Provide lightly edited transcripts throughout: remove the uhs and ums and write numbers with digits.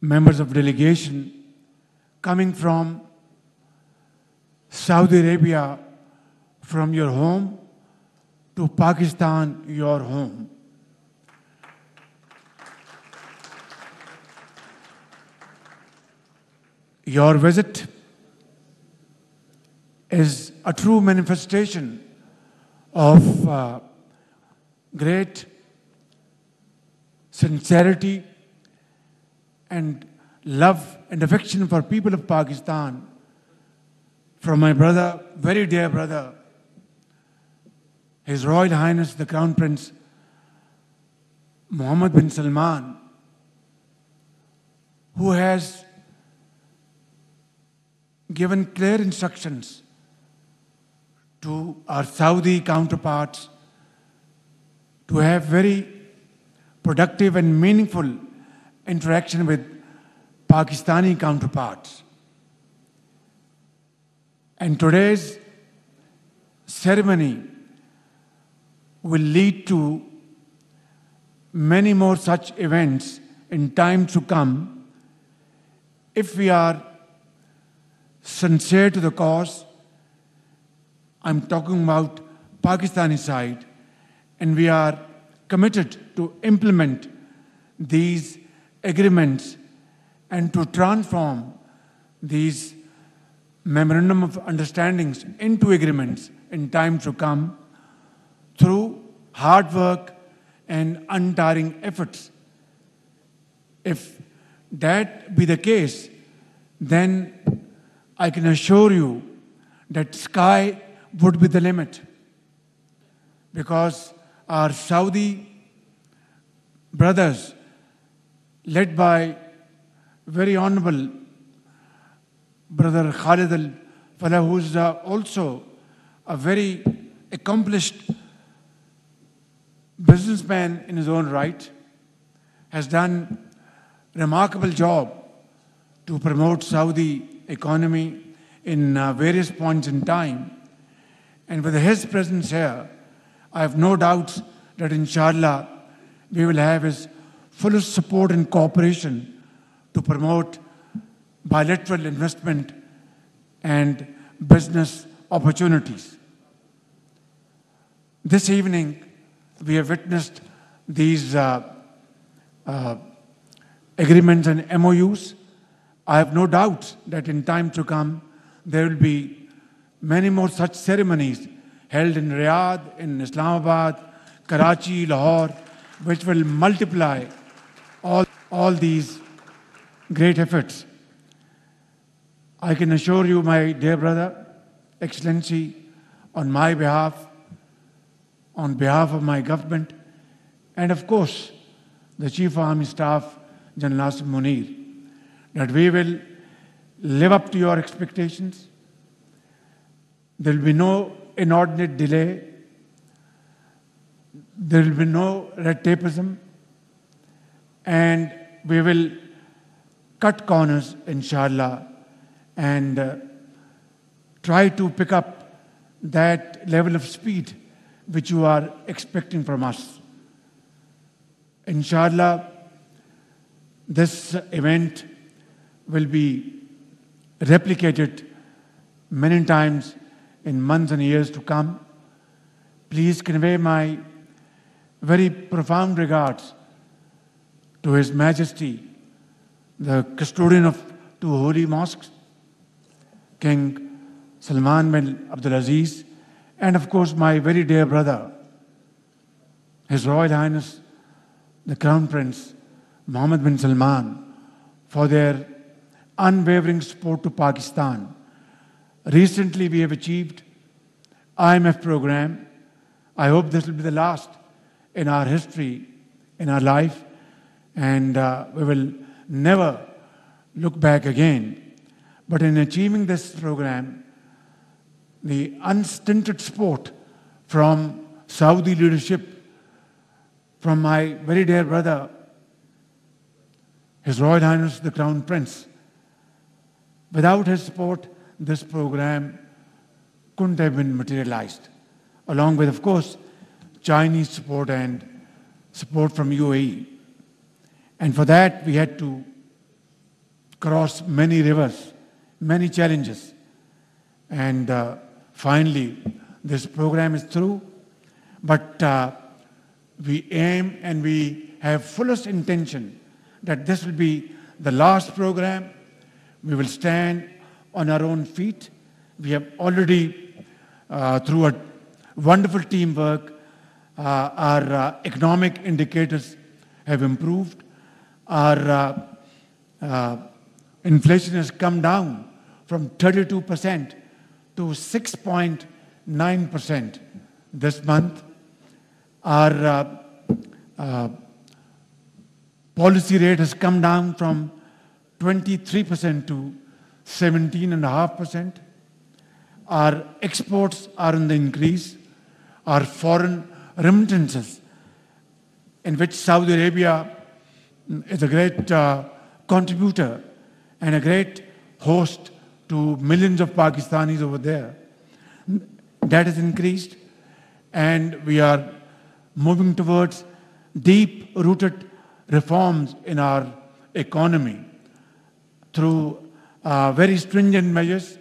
members of delegation coming from Saudi Arabia, from your home to Pakistan, your home. Your visit is a true manifestation of great sincerity and love and affection for people of Pakistan from my brother, very dear brother, His Royal Highness the Crown Prince Mohammed bin Salman, who has given clear instructions to our Saudi counterparts to have very productive and meaningful interaction with Pakistani counterparts. And today's ceremony will lead to many more such events in time to come if we are sincere to the cause. I'm talking about Pakistani side, and we are committed to implement these agreements and to transform these memorandum of understandings into agreements in time to come through hard work and untiring efforts. If that be the case, then I can assure you that sky would be the limit, because our Saudi brothers, led by very honorable Brother Khalid al-Falah, who is also a very accomplished businessman in his own right, has done a remarkable job to promote Saudi economy in various points in time. And with his presence here, I have no doubts that inshallah we will have his fullest support and cooperation to promote bilateral investment and business opportunities. This evening, we have witnessed these agreements and MOUs. I have no doubt that in time to come, there will be many more such ceremonies held in Riyadh, in Islamabad, Karachi, Lahore, which will multiply all these great efforts. I can assure you, my dear brother, Excellency, on my behalf, on behalf of my government, and of course, the Chief of Army Staff, General Asim Munir, that we will live up to your expectations. There will be no inordinate delay. There will be no red tapeism. And we will cut corners, inshallah, and try to pick up that level of speed which you are expecting from us. Inshallah, this event will be replicated many times in months and years to come. Please convey my very profound regards to His Majesty, the custodian of two holy mosques, King Salman bin Abdulaziz, and of course my very dear brother, His Royal Highness, the Crown Prince Mohammed bin Salman, for their unwavering support to Pakistan. Recently we have achieved IMF program. I hope this will be the last in our history, in our life, and we will never look back again. But in achieving this program, the unstinted support from Saudi leadership, from my very dear brother, His Royal Highness the Crown Prince. Without his support, this program couldn't have been materialized, along with, of course, Chinese support and support from UAE. And for that, we had to cross many rivers, many challenges. And finally, this program is through. But we aim and we have fullest intention that this will be the last program. We will stand on our own feet. We have already, through a wonderful teamwork, our economic indicators have improved. Our inflation has come down from 32% to 6.9% this month. Our policy rate has come down from 23% to 17.5%. Our exports are in the increase. Our foreign remittances, in which Saudi Arabia is a great contributor and a great host to millions of Pakistanis over there, that has increased. And we are moving towards deep-rooted reforms in our economy through very stringent measures,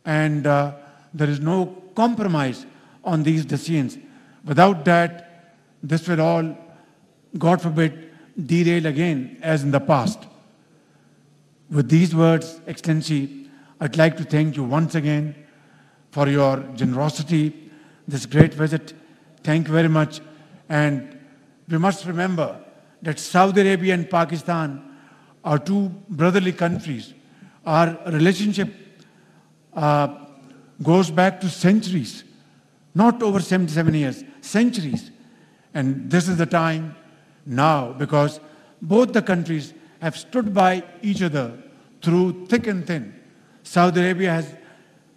and there is no compromise on these decisions. Without that, this will all, God forbid, derail again as in the past. With these words, Excellency, I'd like to thank you once again for your generosity, this great visit. Thank you very much. And we must remember that Saudi Arabia and Pakistan are two brotherly countries. Our relationship goes back to centuries, not over 77 years, centuries. And this is the time now, because both the countries have stood by each other through thick and thin. Saudi Arabia has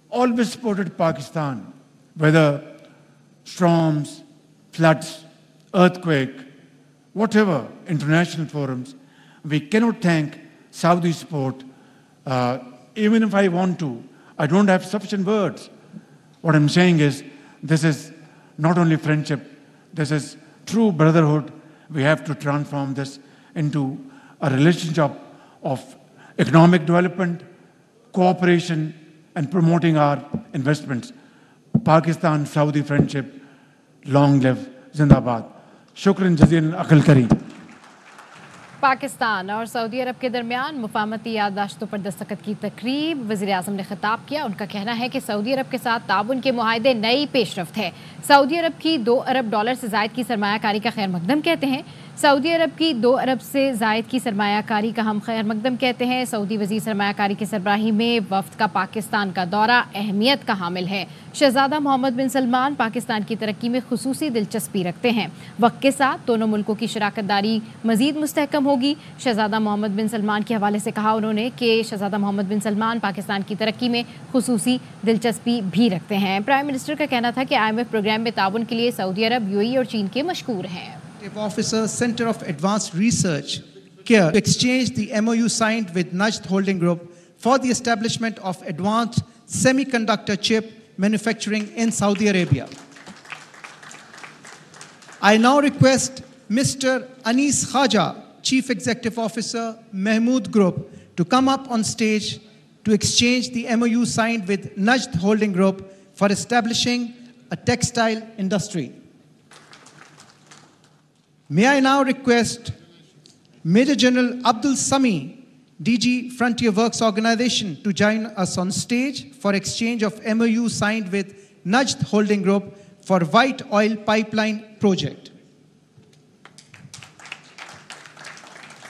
always supported Pakistan, whether storms, floods, earthquake, whatever international forums. We cannot thank Saudi support. Even if I want to, I don't have sufficient words. What I'm saying is, this is not only friendship, this is true brotherhood. We have to transform this into a relationship of economic development, cooperation, and promoting our investments. Pakistan-Saudi friendship, long live, Zindabad. Shukran jazilan aqal kari. Pakistan और Saudi अरब के दरमियान मुफाहमती याददाश्तों पर दस्तखत की तकरीब। वज़ीर-ए-आज़म ने खिताब किया। उनका कहना है कि सऊदी अरब के साथ ताउन के मुआहदे नई पेशरफ्त है। सऊदी अरब की $2 अरब से ज़ायद की सरमायाकारी का खैर मकदम कहते हैं। सऊदी अरब की 2 अरब से ज़ायद की सरमायाकारी का हम खैर मकदम कहते हैं। सऊदी वज़ीर सरमायाकारी की सरबराही में वफ़द का पाकिस्तान का दौरा अहमियत का हामिल है। शहज़ादा मोहम्मद बिन सलमान पाकिस्तान की तरक्की में खुसूसी दिलचस्पी रखते हैं। वक्त के साथ दोनों मुल्कों की शराकतदारी मज़ीद मुस्तहकम होगी। शहज़ादा मोहम्मद बिन सलमान के हवाले से कहा उन्होंने कि शहज़ादा मोहम्मद बिन सलमान पाकिस्तान की तरक्की में खुसूसी दिलचस्पी भी रखते हैं। प्राइम मिनिस्टर का कहना था कि IMF प्रोग्राम में ताउन के लिए सऊदी अरब, UAE और चीन के मशकूर हैं। Officer, Center of Advanced Research, CARE, to exchange the MOU signed with Najd Holding Group for the establishment of advanced semiconductor chip manufacturing in Saudi Arabia. I now request Mr. Anis Khaja, Chief Executive Officer, Mahmood Group, to come up on stage to exchange the MOU signed with Najd Holding Group for establishing a textile industry. May I now request Major General Abdul Sami, DG Frontier Works Organization, to join us on stage for exchange of MOU signed with Najd Holding Group for White Oil Pipeline Project.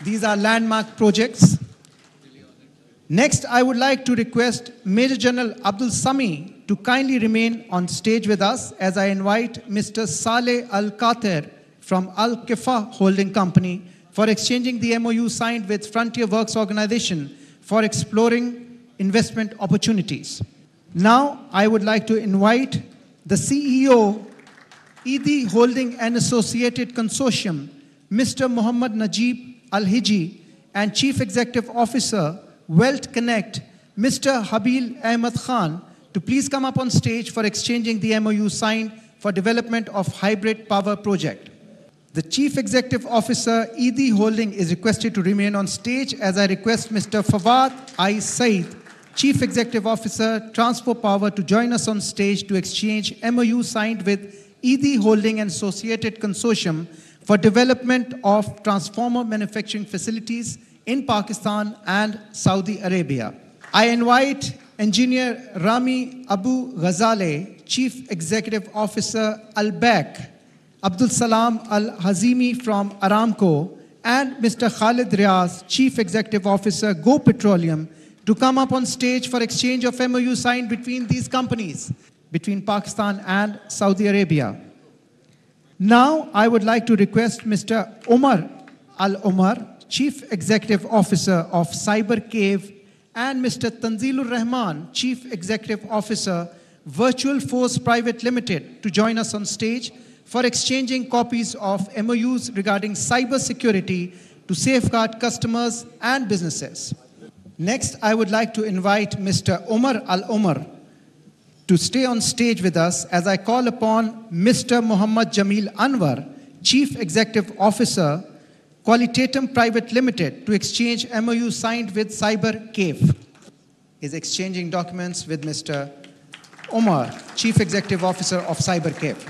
These are landmark projects. Next, I would like to request Major General Abdul Sami to kindly remain on stage with us as I invite Mr. Saleh Al-Qater from Al-Kifa Holding Company for exchanging the MOU signed with Frontier Works Organization for exploring investment opportunities. Now, I would like to invite the CEO, ED Holding and Associated Consortium, Mr. Muhammad Najib Al-Hiji, and Chief Executive Officer, Wealth Connect, Mr. Habil Ahmed Khan, to please come up on stage for exchanging the MOU signed for development of hybrid power project. The Chief Executive Officer, ED Holding, is requested to remain on stage as I request Mr. Fawad I. Said, Chief Executive Officer, Transfer Power, to join us on stage to exchange MOU signed with ED Holding and Associated Consortium for development of transformer manufacturing facilities in Pakistan and Saudi Arabia. I invite Engineer Rami Abu Ghazale, Chief Executive Officer, Al-Baq, Abdul Salam Al-Hazimi from Aramco, and Mr. Khalid Riaz, Chief Executive Officer, Go Petroleum, to come up on stage for exchange of MOU signed between these companies, between Pakistan and Saudi Arabia. Now, I would like to request Mr. Omar Al-Omar, Chief Executive Officer of Cyber Cave, and Mr. Tanzilur Rahman, Chief Executive Officer, Virtual Force Private Limited, to join us on stage for exchanging copies of MOUs regarding cyber security to safeguard customers and businesses. Next, I would like to invite Mr. Omar Al-Omar to stay on stage with us as I call upon Mr. Muhammad Jamil Anwar, Chief Executive Officer, Qualitatum Private Limited, to exchange MOU signed with Cyber Cave. Is exchanging documents with Mr. Omar, Chief Executive Officer of Cyber Cave.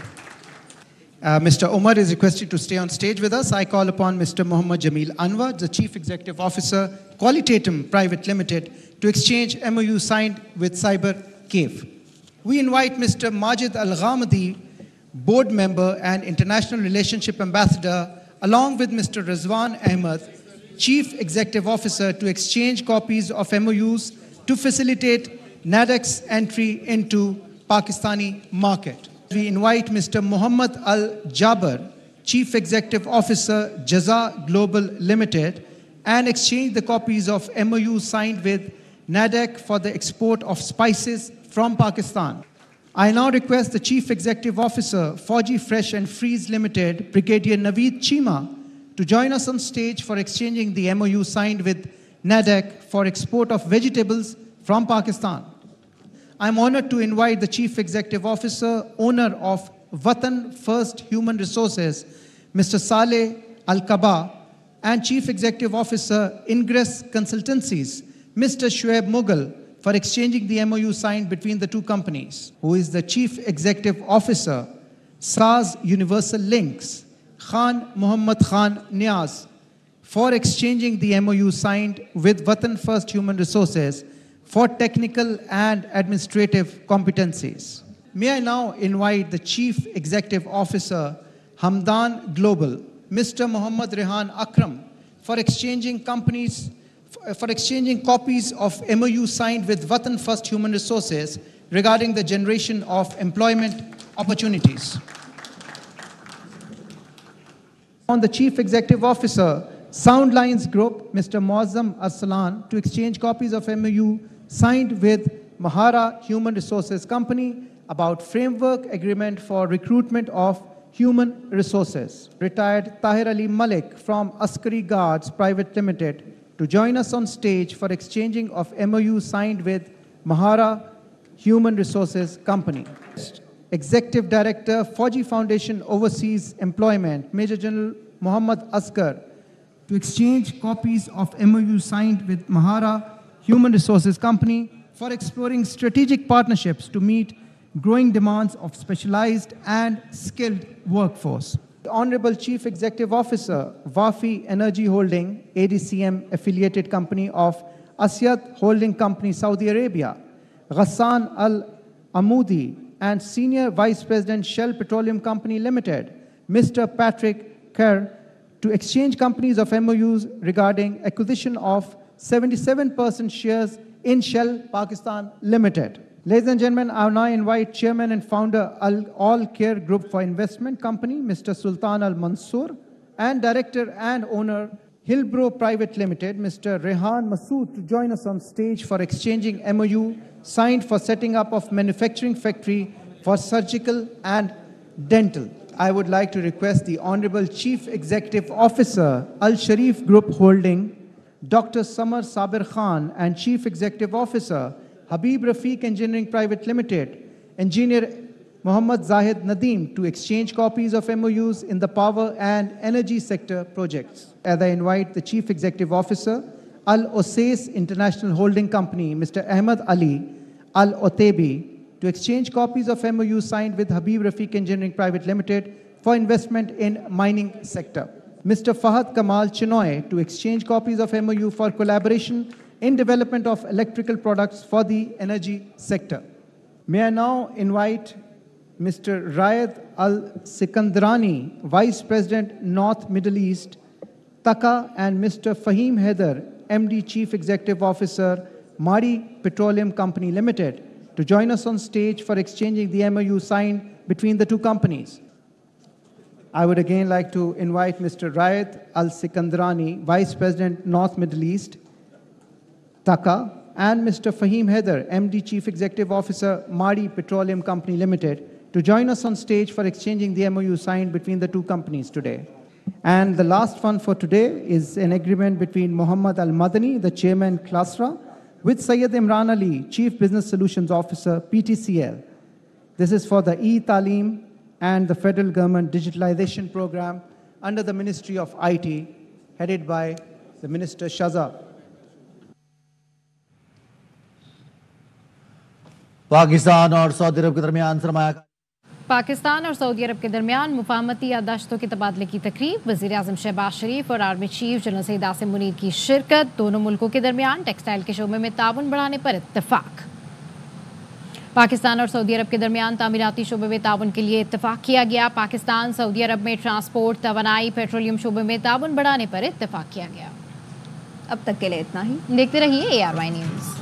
Mr. Omar is requested to stay on stage with us. I call upon Mr. Muhammad Jamil Anwar, the Chief Executive Officer, Qualitatum Private Limited, to exchange MOU signed with Cyber Cave. We invite Mr. Majid Al-Ghamadi, Board Member and International Relationship Ambassador, along with Mr. Rizwan Ahmed, Chief Executive Officer, to exchange copies of MOUs to facilitate NADEC's entry into Pakistani market. We invite Mr. Muhammad Al-Jaber, Chief Executive Officer, Jaza Global Limited, and exchange the copies of MOU signed with NADEC for the export of spices from Pakistan. I now request the Chief Executive Officer, Fauji Fresh and Freeze Limited, Brigadier Naveed Chima, to join us on stage for exchanging the MOU signed with NADEC for export of vegetables from Pakistan. I'm honored to invite the Chief Executive Officer, owner of Watan First Human Resources, Mr. Saleh Al-Kaba, and Chief Executive Officer, Ingress Consultancies, Mr. Shoaib Mughal, for exchanging the MOU signed between the two companies, who is the Chief Executive Officer, SAS Universal Links, Khan Muhammad Khan Niaz, for exchanging the MOU signed with Watan First Human Resources for technical and administrative competencies. May I now invite the Chief Executive Officer, Hamdan Global, Mr. Muhammad Rehan Akram, for exchanging copies of MOU signed with Watan First Human Resources regarding the generation of employment opportunities. On the Chief Executive Officer, Soundlines Group, Mr. Muazzam Arsalan, to exchange copies of MOU signed with Mahara Human Resources Company about framework agreement for recruitment of human resources. Retired Tahir Ali Malik from Askari Guards Private Limited, to join us on stage for exchanging of MOU signed with Mahara Human Resources Company. Executive Director, Fauji Foundation Overseas Employment, Major General Muhammad Asghar, to exchange copies of MOU signed with Mahara Human Resources Company for exploring strategic partnerships to meet growing demands of specialized and skilled workforce. The Honorable Chief Executive Officer, Wafi Energy Holding, ADCM affiliated company of Asyad Holding Company, Saudi Arabia, Ghassan Al-Amoudi, and Senior Vice President, Shell Petroleum Company Limited, Mr. Patrick Kerr, to exchange companies of MOUs regarding acquisition of 77% shares in Shell Pakistan Limited. Ladies and gentlemen, I now invite Chairman and Founder All Care Group for Investment Company, Mr. Sultan Al Mansoor, and Director and Owner, Hillbrow Private Limited, Mr. Rehan Masood, to join us on stage for exchanging MOU signed for setting up of manufacturing factory for surgical and dental. I would like to request the Honorable Chief Executive Officer, Al Sharif Group Holding, Dr. Samar Sabir Khan, and Chief Executive Officer, Habib Rafiq Engineering Private Limited, Engineer Mohammad Zahid Nadeem to exchange copies of MOUs in the power and energy sector projects. As I invite the Chief Executive Officer, Al Osais International Holding Company, Mr. Ahmed Ali Al Otebi, to exchange copies of MOUs signed with Habib Rafiq Engineering Private Limited for investment in mining sector. Mr. Fahad Kamal Chinoy to exchange copies of MOU for collaboration in development of electrical products for the energy sector. May I now invite Mr. Rayed Al Sikandrani, Vice President, North Middle East, Taka, and Mr. Fahim Haider, MD Chief Executive Officer, Mari Petroleum Company Limited, to join us on stage for exchanging the MOU signed between the two companies. I would again like to invite Mr. Rayed Al Sikandrani, Vice President, North Middle East, Taka, and Mr. Fahim Haider, MD Chief Executive Officer, Mari Petroleum Company Limited, to join us on stage for exchanging the MOU signed between the two companies today. And the last one for today is an agreement between Muhammad Al Madani, the Chairman, Klasra, with Syed Imran Ali, Chief Business Solutions Officer, PTCL. This is for the e-Talim and the federal government digitalization program under the Ministry of IT, headed by the Minister Shahbaz. Pakistan और Saudi अरब के दरमियान सरमाया पाकिस्तान और Saudi अरब के दरमियान मुफाहमती याददाश्तों के तबादले की तकरीब, वज़ीर आज़म शहबाज शरीफ और army chief general Saeed Asim Munir की शिरकत। दोनों मुल्कों के दरमियान टेक्सटाइल के शोबे में ताउन बढ़ाने पर इत्तफाक। पाकिस्तान और सऊदी अरब के दरमियान तामीराती शोबे में ताउन के लिए इत्तफाक किया गया। पाकिस्तान सऊदी अरब में ट्रांसपोर्ट, तवानाई, पेट्रोलियम शोबे में ताउन बढ़ाने पर इत्तफाक किया गया। अब तक के लिए इतना ही। देखते रहिए ARY न्यूज़।